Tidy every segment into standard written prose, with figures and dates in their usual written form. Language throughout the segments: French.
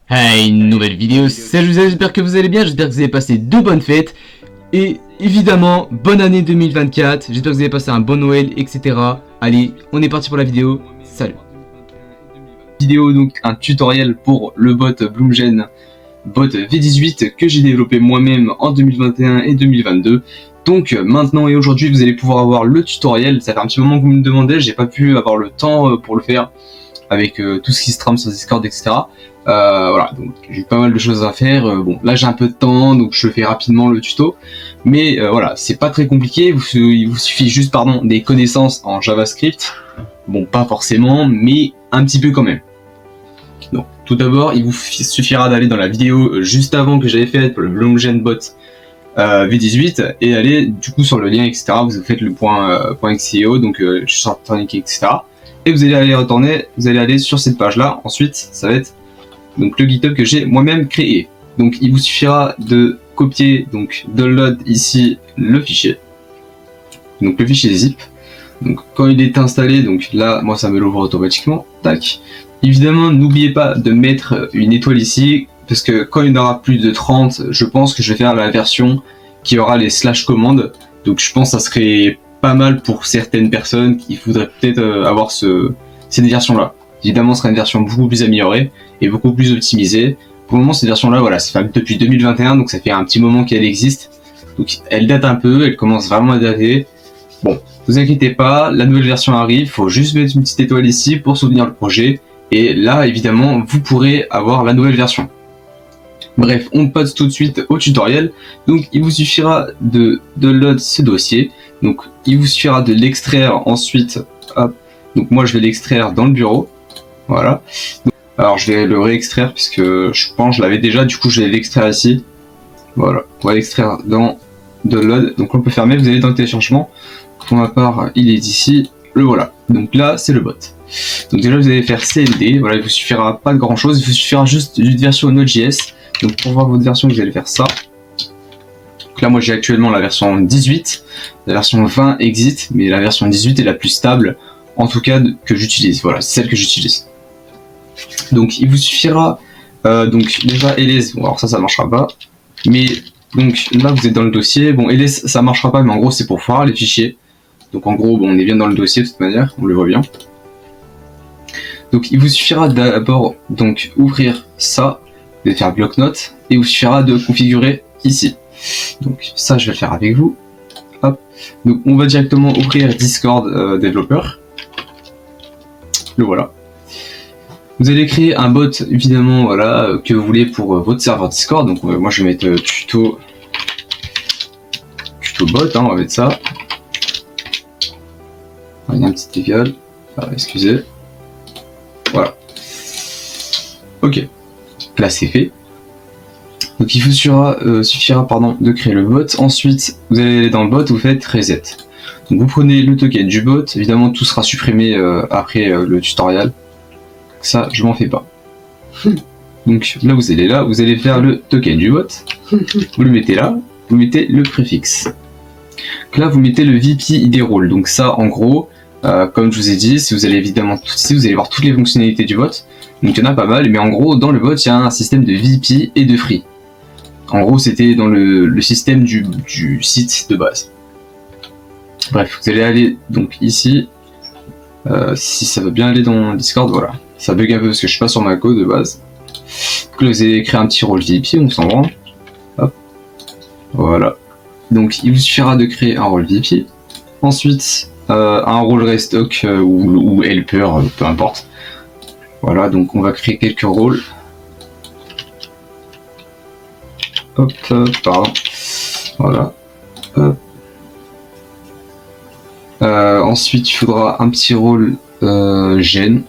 Hey, une nouvelle vidéo, salut, j'espère que vous allez bien, j'espère que vous avez passé de bonnes fêtes. Et évidemment, bonne année 2024, j'espère que vous avez passé un bon Noël, etc. Allez, on est parti pour la vidéo, salut. Vidéo, donc un tutoriel pour le bot Bloomgen, bot V18 que j'ai développé moi-même en 2021 et 2022. Donc maintenant et aujourd'hui vous allez pouvoir avoir le tutoriel. Ça fait un petit moment que vous me demandez, j'ai pas pu avoir le temps pour le faire avec tout ce qui se trame sur Discord, etc. Voilà, donc j'ai pas mal de choses à faire. Bon, là j'ai un peu de temps, donc je fais rapidement le tuto. Mais voilà, c'est pas très compliqué. Il vous suffit juste, des connaissances en JavaScript. Bon, pas forcément, mais un petit peu quand même. Donc, tout d'abord, il vous suffira d'aller dans la vidéo juste avant que j'avais faite pour le Bloomgen bot V18 et aller du coup sur le lien, etc. Vous faites le .xio, donc Shorttronic, etc. Et vous allez aller sur cette page là. Ensuite, ça va être donc le GitHub que j'ai moi-même créé. Donc, il vous suffira de copier, donc download ici le fichier, donc le fichier zip. Donc, quand il est installé, donc là, moi ça me l'ouvre automatiquement. Tac. Évidemment, n'oubliez pas de mettre une étoile ici, parce que quand il y en aura plus de 30, je pense que je vais faire la version qui aura les slash commandes. Donc je pense que ça serait pas mal pour certaines personnes qui voudraient peut-être avoir cette version-là. Évidemment, ce sera une version beaucoup plus améliorée et beaucoup plus optimisée. Pour le moment, cette version-là, voilà, ça fait depuis 2021, donc ça fait un petit moment qu'elle existe. Donc elle date un peu, elle commence vraiment à dater. Bon, vous inquiétez pas, la nouvelle version arrive, faut juste mettre une petite étoile ici pour soutenir le projet. Et là, évidemment, vous pourrez avoir la nouvelle version. Bref, on passe tout de suite au tutoriel. Donc, il vous suffira de download ce dossier. Donc, il vous suffira de l'extraire ensuite. Hop. Donc, moi, je vais l'extraire dans le bureau. Voilà. Donc, alors, je vais le réextraire puisque je pense que je l'avais déjà. Du coup, je vais l'extraire ici. Voilà. On va l'extraire dans download. Donc, on peut fermer. Vous allez dans le téléchargement. Pour ma part, il est ici. Le voilà. Donc là, c'est le bot. Donc déjà, vous allez faire CLD. Voilà, il vous suffira pas de grand chose. Il vous suffira juste d'une version Node.js. Donc pour voir votre version, vous allez faire ça. Donc là, moi, j'ai actuellement la version 18. La version 20 existe, mais la version 18 est la plus stable, en tout cas que j'utilise. Voilà, c'est celle que j'utilise. Donc il vous suffira donc déjà ls. Bon, alors ça marchera pas. Mais donc là, vous êtes dans le dossier. Bon, ls, ça marchera pas, mais en gros, c'est pour voir les fichiers. Donc en gros, bon, on est bien dans le dossier de toute manière, on le voit bien. Donc il vous suffira d'abord donc ouvrir ça, de faire bloc-notes, et il vous suffira de configurer ici. Donc ça, je vais le faire avec vous. Hop. Donc on va directement ouvrir Discord Developer. Le voilà. Vous allez créer un bot, évidemment, voilà, que vous voulez pour votre serveur Discord. Donc moi, je vais mettre tuto bot, hein, on va mettre ça. Il y a un petit égal, excusez. Voilà. Ok. Là c'est fait. Donc il vous suffira de créer le bot. Ensuite, vous allez aller dans le bot, vous faites reset. Donc vous prenez le token du bot. Évidemment, tout sera supprimé après le tutoriel. Ça, je m'en fais pas. Donc là, vous allez faire le token du bot. Vous le mettez là. Vous mettez le préfixe. Donc là, vous mettez le VP ID role. Donc ça, en gros. Comme je vous ai dit, si vous allez vous allez voir toutes les fonctionnalités du bot. Donc il y en a pas mal, mais en gros dans le bot il y a un système de VP et de free. En gros c'était dans le système du site de base. Bref, vous allez aller donc ici. Si ça veut bien aller dans Discord, voilà. Ça bug un peu parce que je suis pas sur ma code de base. Donc là vous allez créer un petit rôle VP, on s'en branle. Hop. Voilà. Donc il vous suffira de créer un rôle VP. Ensuite un rôle restock ou helper, peu importe. Voilà, donc on va créer quelques rôles. Hop, pardon. Voilà. Hop. Ensuite, il faudra un petit rôle gen.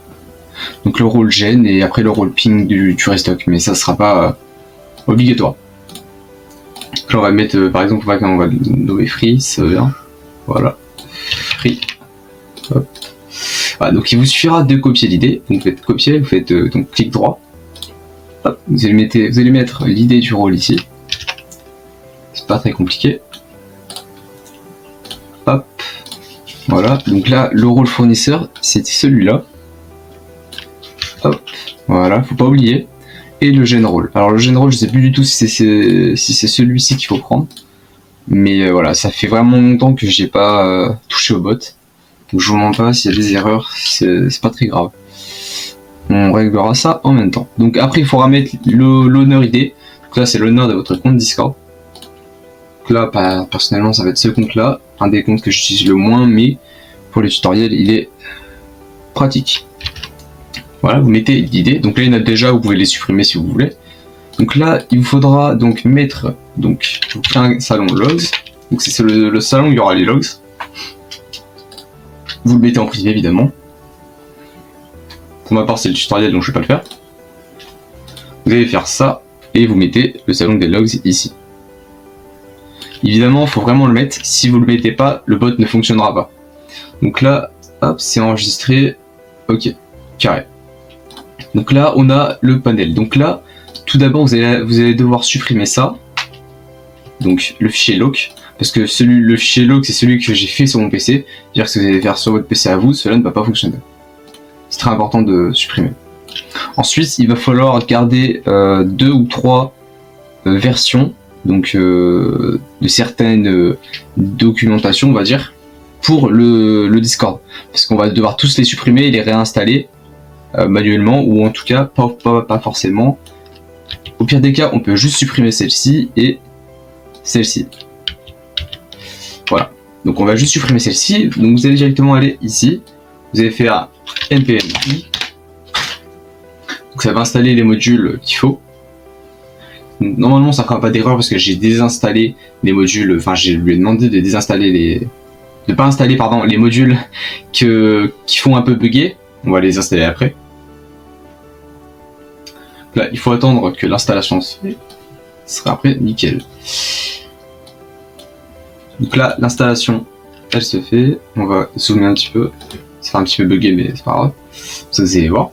Donc le rôle gen et après le rôle ping du restock, mais ça sera pas obligatoire. Là, on va mettre, par exemple, on va nommer free, ça va bien. Voilà. Free. Hop. Voilà, donc il vous suffira de copier l'idée. Donc vous faites copier, vous faites donc clic droit. Hop, vous allez mettre l'idée du rôle ici. C'est pas très compliqué. Hop. Voilà, donc là le rôle fournisseur c'était celui-là. Hop. Voilà, faut pas oublier. et le General. Alors le General, je sais plus du tout si c'est celui-ci qu'il faut prendre. Mais voilà, ça fait vraiment longtemps que j'ai pas touché au bot. Donc je vous mens pas, s'il y a des erreurs, c'est pas très grave. On réglera ça en même temps. Donc après, il faudra mettre l'honneur ID. Donc là, c'est l'honneur de votre compte Discord. Donc là, personnellement, ça va être ce compte-là. Un des comptes que j'utilise le moins, mais pour les tutoriels, il est pratique. Voilà, vous mettez l'idée. Donc là, il y en a déjà, vous pouvez les supprimer si vous voulez. Donc là, il vous faudra donc mettre un salon logs. Donc c'est le salon où il y aura les logs. Vous le mettez en privé évidemment. Pour ma part, c'est le tutoriel donc je vais pas le faire. Vous allez faire ça et vous mettez le salon des logs ici. Évidemment, il faut vraiment le mettre. Si vous le mettez pas, le bot ne fonctionnera pas. Donc là, hop, c'est enregistré. Ok, carré. Donc là, on a le panel. Donc là, tout d'abord, vous allez devoir supprimer ça. Donc le fichier loc. Parce que le fichier loc, c'est celui que j'ai fait sur mon PC. C'est-à-dire que si vous allez faire sur votre PC à vous, cela ne va pas fonctionner. C'est très important de supprimer. Ensuite, il va falloir garder 2 ou 3 versions donc, de certaines documentations, on va dire, pour le Discord. Parce qu'on va devoir tous les supprimer et les réinstaller manuellement, ou en tout cas pas forcément. Au pire des cas, on peut juste supprimer celle-ci et celle-ci. Voilà. Donc on va juste supprimer celle-ci. Donc vous allez directement aller ici. Vous allez faire npm i. Donc ça va installer les modules qu'il faut. Normalement ça fera pas d'erreur parce que j'ai désinstallé les modules. Enfin, je lui ai demandé de désinstaller de pas installer pardon les modules qui font un peu bugger. On va les installer après. Là, il faut attendre que l'installation se fait. Ce sera après nickel. Donc là, l'installation, elle se fait. On va zoomer un petit peu. Ça fait un petit peu bugger, mais c'est pas grave. Ça, vous allez voir.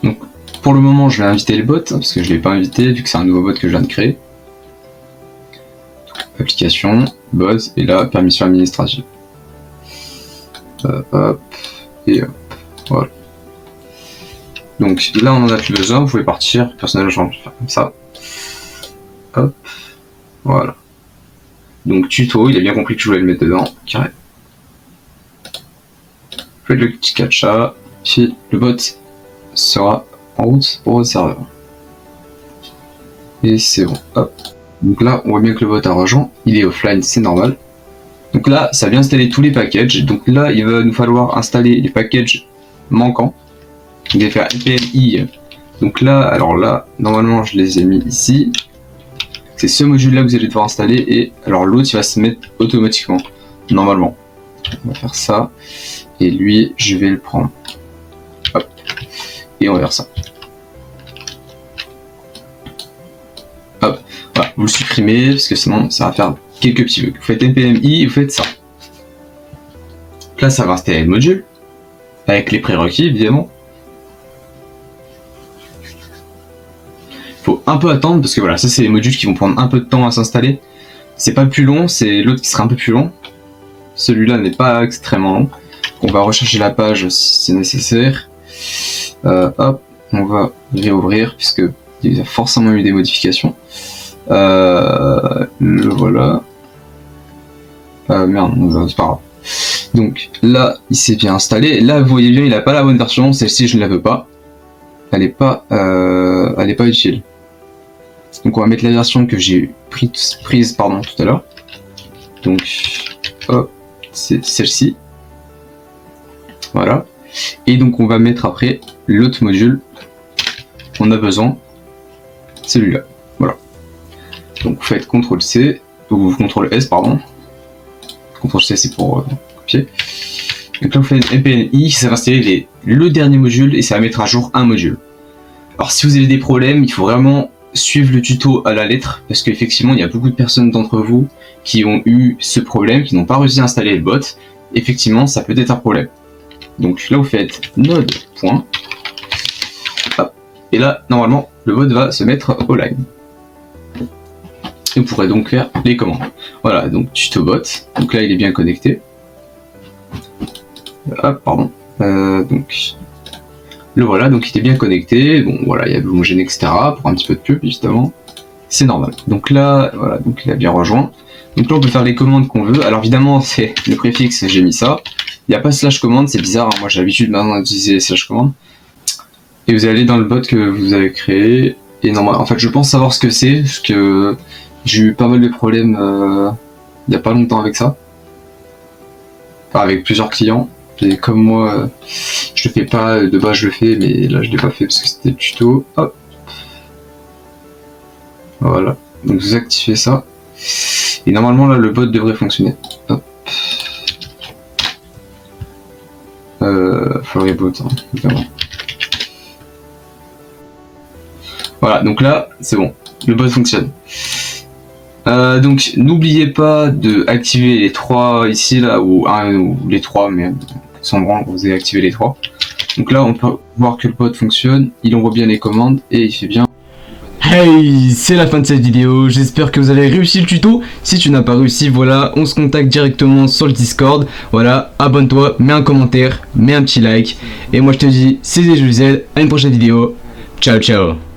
Donc, pour le moment, je vais inviter le bot, parce que je ne l'ai pas invité, vu que c'est un nouveau bot que je viens de créer. Application, bot, et là, permission administrative. Hop, et hop. Voilà. Donc là, on en a plus besoin, vous pouvez partir. Personnellement, je vais faire comme ça. Hop, voilà. Donc tuto, il a bien compris que je voulais le mettre dedans, carré. Faites le petit captcha, puis le bot sera en route pour votre serveur. Et c'est bon, hop. Donc là, on voit bien que le bot a rejoint, il est offline, c'est normal. Donc là, ça vient installer tous les packages. Donc là, il va nous falloir installer les packages manquants. On va faire npm i. Donc là, alors là, normalement, je les ai mis ici. C'est ce module-là que vous allez devoir installer. Et alors l'autre, il va se mettre automatiquement, normalement. On va faire ça. Et lui, je vais le prendre. Hop. Et on va faire ça. Hop. Voilà, vous le supprimez, parce que sinon, ça va faire quelques petits bugs. Vous faites npm i et vous faites ça. Là, ça va installer le module. Avec les prérequis, évidemment. Faut un peu attendre parce que voilà, ça c'est les modules qui vont prendre un peu de temps à s'installer. C'est pas plus long, c'est l'autre qui sera un peu plus long. Celui-là n'est pas extrêmement long. On va rechercher la page si c'est nécessaire. Hop, on va réouvrir puisque il y a forcément eu des modifications. Le voilà. Merde, c'est pas grave. Donc là, il s'est bien installé. Là, vous voyez bien, il n'a pas la bonne version. Celle-ci, je ne la veux pas. Elle n'est pas utile. Donc on va mettre la version que j'ai prise tout à l'heure. Donc hop, c'est celle-ci. Voilà. Et donc on va mettre après l'autre module qu'on a besoin. Celui-là. Voilà. Donc vous faites CTRL-C, ou CTRL-S, pardon. CTRL-C c'est pour copier. Donc là vous faites npm-i, ça va installer le dernier module et ça va mettre à jour un module. Alors si vous avez des problèmes, il faut vraiment suivre le tuto à la lettre, parce qu'effectivement il y a beaucoup de personnes d'entre vous qui ont eu ce problème, qui n'ont pas réussi à installer le bot. Effectivement ça peut être un problème. Donc là vous faites node. Et là normalement le bot va se mettre au line. Et vous pourrez donc faire les commandes. Voilà, donc tuto bot, donc là il est bien connecté. Hop, pardon, Donc le voilà, donc il était bien connecté. Bon voilà, il y a Bloomgen, etc. pour un petit peu de pub évidemment. C'est normal. Donc là, voilà, donc il a bien rejoint. Donc là on peut faire les commandes qu'on veut. Alors évidemment c'est le préfixe, j'ai mis ça. Il n'y a pas slash commande, c'est bizarre, hein. Moi j'ai l'habitude maintenant d'utiliser slash commande. Et vous allez dans le bot que vous avez créé. Et normalement, en fait je pense savoir ce que c'est, parce que j'ai eu pas mal de problèmes il n'y a pas longtemps avec ça. Enfin, avec plusieurs clients. Et comme moi, je le fais pas, de base je le fais, mais là je l'ai pas fait parce que c'était le tuto. Hop. Voilà. Donc vous activez ça. Et normalement là le bot devrait fonctionner. Hop. Floribot, hein, évidemment. Voilà, donc là c'est bon. Le bot fonctionne. Donc n'oubliez pas de activer les trois ici là, ou un ou les trois, mais sans branle, vous avez activé les trois. Donc là on peut voir que le bot fonctionne, il envoie bien les commandes et il fait bien. Hey, c'est la fin de cette vidéo, j'espère que vous avez réussi le tuto. Si tu n'as pas réussi, voilà, on se contacte directement sur le Discord. Voilà, abonne-toi, mets un commentaire, mets un petit like. Et moi je te dis, c'est ZZZ, à une prochaine vidéo. Ciao ciao.